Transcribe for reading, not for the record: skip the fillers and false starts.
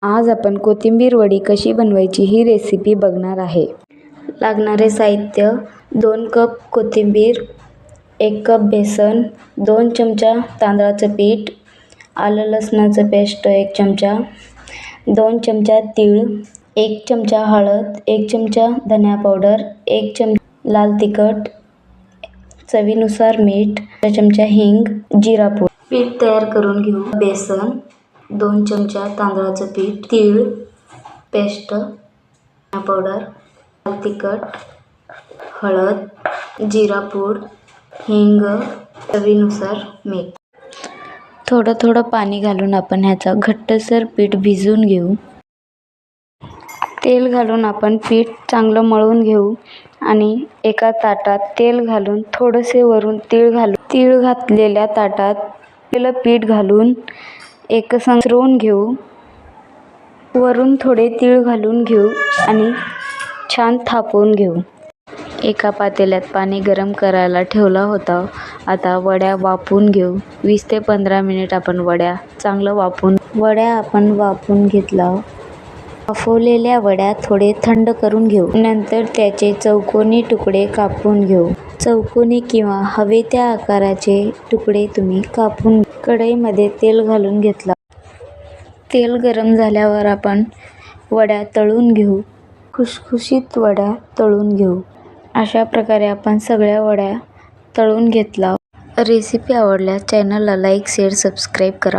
आज आपण कोथिंबीर वडी कशी बनवायची ही रेसिपी बघणार आहे। लागणारे साहित्य 2 कप कोथिंबीर, 1 कप बेसन, 2 चमचा तांदळाचं पीठ, आलं लसणाचं पेस्ट 1 चमचा, 2 चमचा तीळ, 1 चमचा हळद, 1 चमचा धनिया पावडर, 1 चमचा लाल तिखट, चवीनुसार मीठ, 1 चमचा हिंग, जिरा पूड। पीठ तयार करून घेऊ। बेसन, 2 चमचा तांदळाचं पीठ, तीळ पेस्ट, धनिया पावडर, लाल तिखट, हळद, जिरा पूड, हिंग, चवीनुसार मीठ। थोडं थोडं पाणी घालून आपण ह्याचा घट्टसर पीठ भिजवून घेऊ। तेल घालून आपण पीठ चांगलं मळून घेऊ आणि एका ताटात तेल घालून थोडेसे वरून तीळ घातलेल्या ताटात पीठ घालून एकसंध मिसळून घेऊ। वरून थोडे तीळ घालून घेऊ आणि छान थापवून घेऊ। एका पातेल्यात पाणी गरम करायला ठेवला होता। आता वड्या वाफवून घेऊ। 20 ते 15 मिनिट आपण वड्या चांगलं वाफवून घेतला। वाफवलेल्या वड्या थोडे थंड करून घेऊ। नंतर त्याचे चौकोनी तुकडे कापून घेऊ। चौकोनी किंवा हवे त्या आकाराचे तुकडे तुम्ही कापून कढईमध्ये तेल घालून घेतला। तेल गरम झाल्यावर आपण वड्या तळून घेऊ। खुसखुशीत वड्या तळून घेऊ। अशा प्रकारे आपण सगळ्या वड्या तळून घेतला। रेसिपी आवडल्यास चॅनलला लाईक, शेअर, सबस्क्राईब करा।